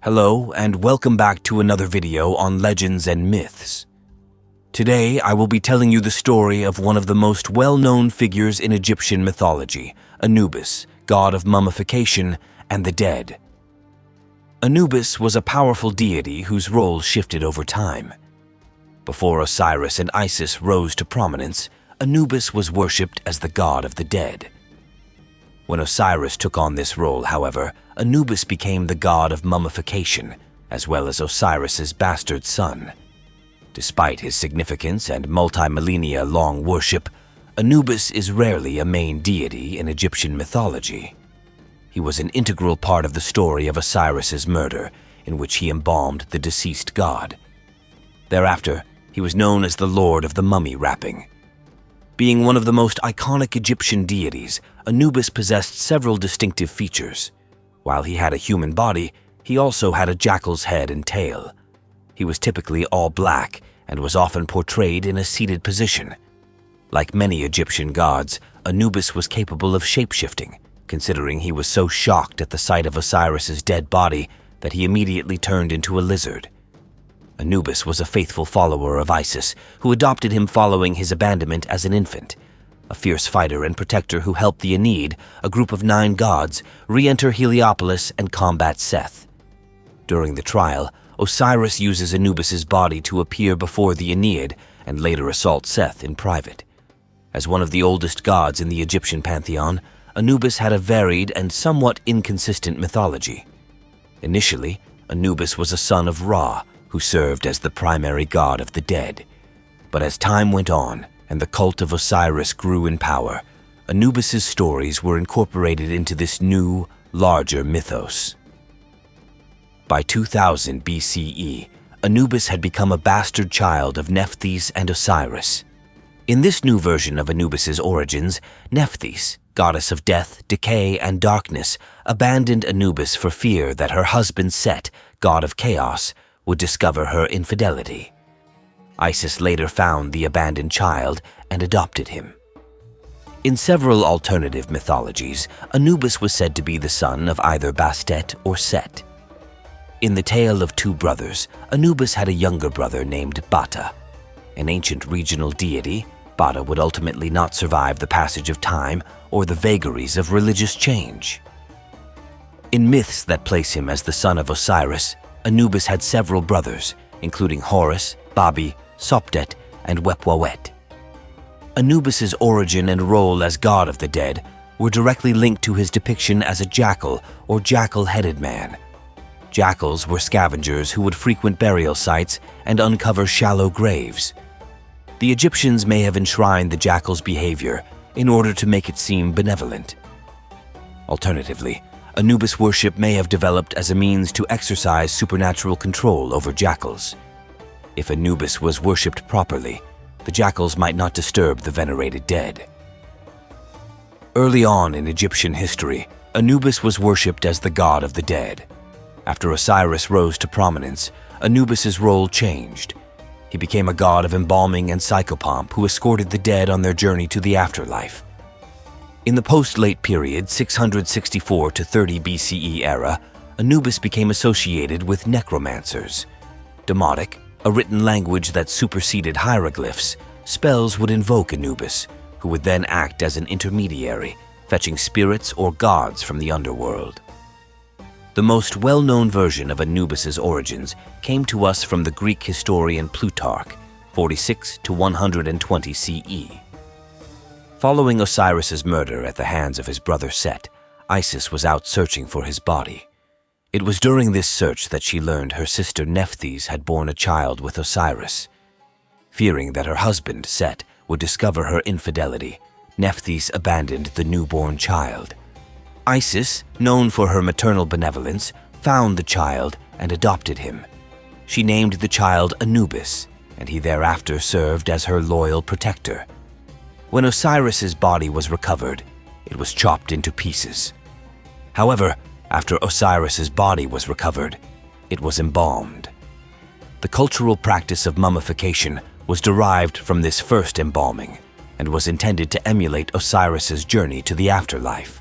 Hello, and welcome back to another video on legends and myths. Today, I will be telling you the story of one of the most well-known figures in Egyptian mythology, Anubis, god of mummification and the dead. Anubis was a powerful deity whose role shifted over time. Before Osiris and Isis rose to prominence, Anubis was worshipped as the god of the dead. When Osiris took on this role, however, Anubis became the god of mummification, as well as Osiris's bastard son. Despite his significance and multi-millennia-long worship, Anubis is rarely a main deity in Egyptian mythology. He was an integral part of the story of Osiris's murder, in which he embalmed the deceased god. Thereafter, he was known as the Lord of the Mummy Wrapping. Being one of the most iconic Egyptian deities, Anubis possessed several distinctive features. While he had a human body, he also had a jackal's head and tail. He was typically all black and was often portrayed in a seated position. Like many Egyptian gods, Anubis was capable of shapeshifting, considering he was so shocked at the sight of Osiris's dead body that he immediately turned into a lizard. Anubis was a faithful follower of Isis, who adopted him following his abandonment as an infant. A fierce fighter and protector who helped the Aeneid, a group of 9 gods, re-enter Heliopolis and combat Seth. During the trial, Osiris uses Anubis's body to appear before the Aeneid and later assault Seth in private. As one of the oldest gods in the Egyptian pantheon, Anubis had a varied and somewhat inconsistent mythology. Initially, Anubis was a son of Ra, who served as the primary god of the dead. But as time went on and the cult of Osiris grew in power, Anubis's stories were incorporated into this new, larger mythos. By 2000 BCE, Anubis had become a bastard child of Nephthys and Osiris. In this new version of Anubis's origins, Nephthys, goddess of death, decay, and darkness, abandoned Anubis for fear that her husband Set, god of chaos, would discover her infidelity. Isis later found the abandoned child and adopted him. In several alternative mythologies, Anubis was said to be the son of either Bastet or Set. In the tale of 2 brothers, Anubis had a younger brother named Bata. An ancient regional deity, Bata would ultimately not survive the passage of time or the vagaries of religious change. In myths that place him as the son of Osiris, Anubis had several brothers, including Horus, Babi, Sopdet, and Wepwawet. Anubis's origin and role as god of the dead were directly linked to his depiction as a jackal or jackal-headed man. Jackals were scavengers who would frequent burial sites and uncover shallow graves. The Egyptians may have enshrined the jackal's behavior in order to make it seem benevolent. Alternatively, Anubis worship may have developed as a means to exercise supernatural control over jackals. If Anubis was worshipped properly, the jackals might not disturb the venerated dead. Early on in Egyptian history, Anubis was worshipped as the god of the dead. After Osiris rose to prominence, Anubis's role changed. He became a god of embalming and psychopomp who escorted the dead on their journey to the afterlife. In the post-late period 664 to 30 BCE era, Anubis became associated with necromancers. Demotic, a written language that superseded hieroglyphs, spells would invoke Anubis, who would then act as an intermediary, fetching spirits or gods from the underworld. The most well-known version of Anubis's origins came to us from the Greek historian Plutarch, 46 to 120 CE. Following Osiris's murder at the hands of his brother Set, Isis was out searching for his body. It was during this search that she learned her sister Nephthys had borne a child with Osiris. Fearing that her husband, Set, would discover her infidelity, Nephthys abandoned the newborn child. Isis, known for her maternal benevolence, found the child and adopted him. She named the child Anubis, and he thereafter served as her loyal protector. When Osiris's body was recovered, it was chopped into pieces. However, after Osiris's body was recovered, it was embalmed. The cultural practice of mummification was derived from this first embalming and was intended to emulate Osiris's journey to the afterlife.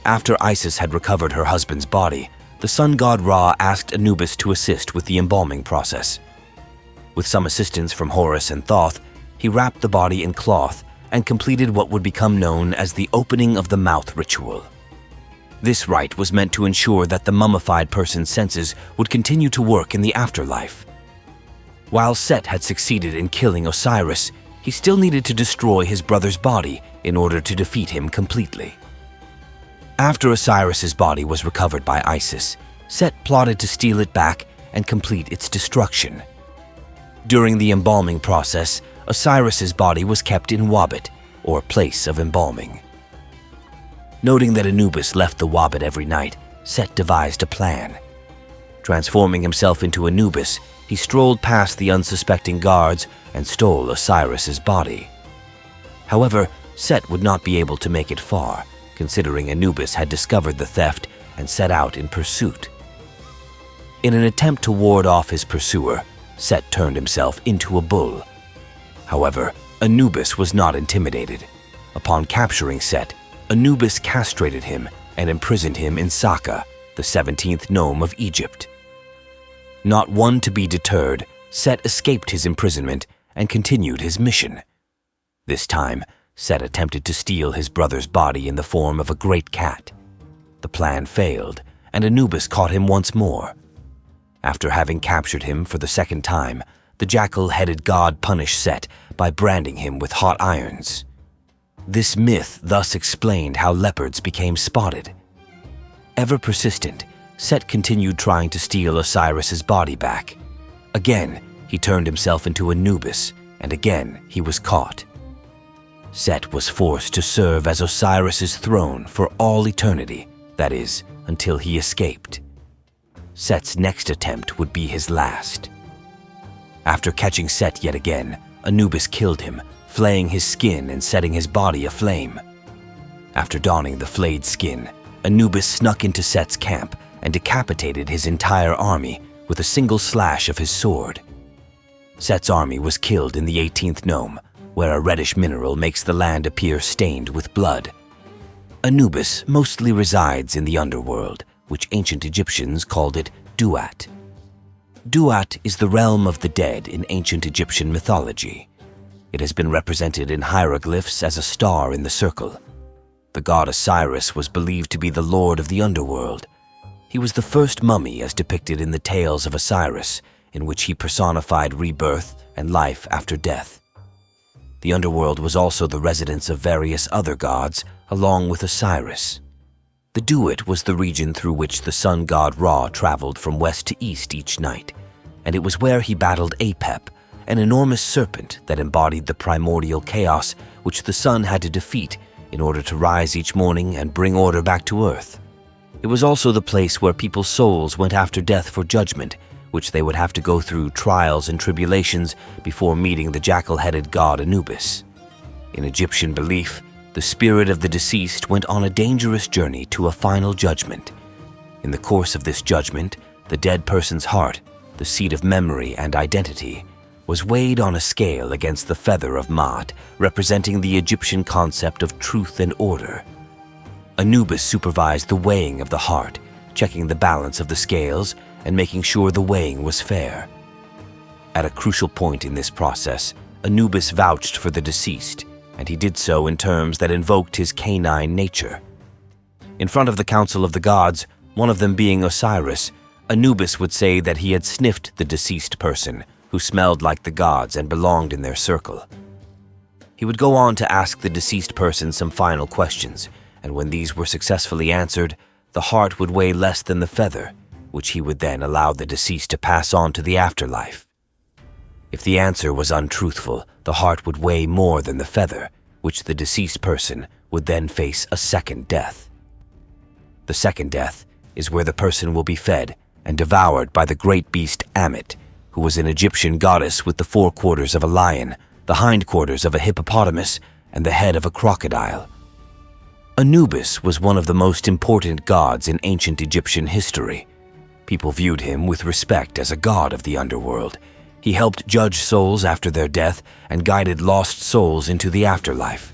After Isis had recovered her husband's body, the sun god Ra asked Anubis to assist with the embalming process. With some assistance from Horus and Thoth, he wrapped the body in cloth and completed what would become known as the opening of the mouth ritual. This rite was meant to ensure that the mummified person's senses would continue to work in the afterlife. While Set had succeeded in killing Osiris, he still needed to destroy his brother's body in order to defeat him completely. After Osiris's body was recovered by Isis, Set plotted to steal it back and complete its destruction. During the embalming process, Osiris's body was kept in Wabit, or place of embalming. Noting that Anubis left the Wabit every night, Set devised a plan. Transforming himself into Anubis, he strolled past the unsuspecting guards and stole Osiris's body. However, Set would not be able to make it far, considering Anubis had discovered the theft and set out in pursuit. In an attempt to ward off his pursuer, Set turned himself into a bull. However, Anubis was not intimidated. Upon capturing Set, Anubis castrated him and imprisoned him in Saka, the 17th nome of Egypt. Not one to be deterred, Set escaped his imprisonment and continued his mission. This time, Set attempted to steal his brother's body in the form of a great cat. The plan failed, and Anubis caught him once more. After having captured him for the second time, the jackal-headed god punished Set by branding him with hot irons. This myth thus explained how leopards became spotted. Ever persistent, Set continued trying to steal Osiris's body back. Again, he turned himself into Anubis, and again he was caught. Set was forced to serve as Osiris's throne for all eternity, that is, until he escaped. Set's next attempt would be his last. After catching Set yet again, Anubis killed him, flaying his skin and setting his body aflame. After donning the flayed skin, Anubis snuck into Set's camp and decapitated his entire army with a single slash of his sword. Set's army was killed in the 18th nome, where a reddish mineral makes the land appear stained with blood. Anubis mostly resides in the underworld, which ancient Egyptians called it Duat. Duat is the realm of the dead in ancient Egyptian mythology. It has been represented in hieroglyphs as a star in the circle. The god Osiris was believed to be the lord of the underworld. He was the first mummy as depicted in the tales of Osiris, in which he personified rebirth and life after death. The underworld was also the residence of various other gods, along with Osiris. The Duat was the region through which the sun god Ra traveled from west to east each night, and it was where he battled Apep, an enormous serpent that embodied the primordial chaos which the sun had to defeat in order to rise each morning and bring order back to Earth. It was also the place where people's souls went after death for judgment, which they would have to go through trials and tribulations before meeting the jackal-headed god Anubis. In Egyptian belief, the spirit of the deceased went on a dangerous journey to a final judgment. In the course of this judgment, the dead person's heart, the seat of memory and identity, was weighed on a scale against the feather of Maat, representing the Egyptian concept of truth and order. Anubis supervised the weighing of the heart, checking the balance of the scales and making sure the weighing was fair. At a crucial point in this process, Anubis vouched for the deceased, and he did so in terms that invoked his canine nature. In front of the council of the gods, one of them being Osiris, Anubis would say that he had sniffed the deceased person, who smelled like the gods and belonged in their circle. He would go on to ask the deceased person some final questions, and when these were successfully answered, the heart would weigh less than the feather, which he would then allow the deceased to pass on to the afterlife. If the answer was untruthful, the heart would weigh more than the feather, which the deceased person would then face a second death. The second death is where the person will be fed and devoured by the great beast Ammit, who was an Egyptian goddess with the forequarters of a lion, the hindquarters of a hippopotamus, and the head of a crocodile. Anubis was one of the most important gods in ancient Egyptian history. People viewed him with respect as a god of the underworld. He helped judge souls after their death and guided lost souls into the afterlife.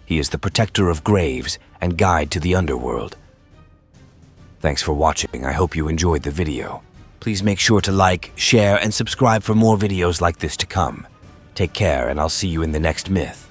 He is the protector of graves and guide to the underworld. Thanks for watching. I hope you enjoyed the video. Please make sure to like, share, and subscribe for more videos like this to come. Take care, and I'll see you in the next myth.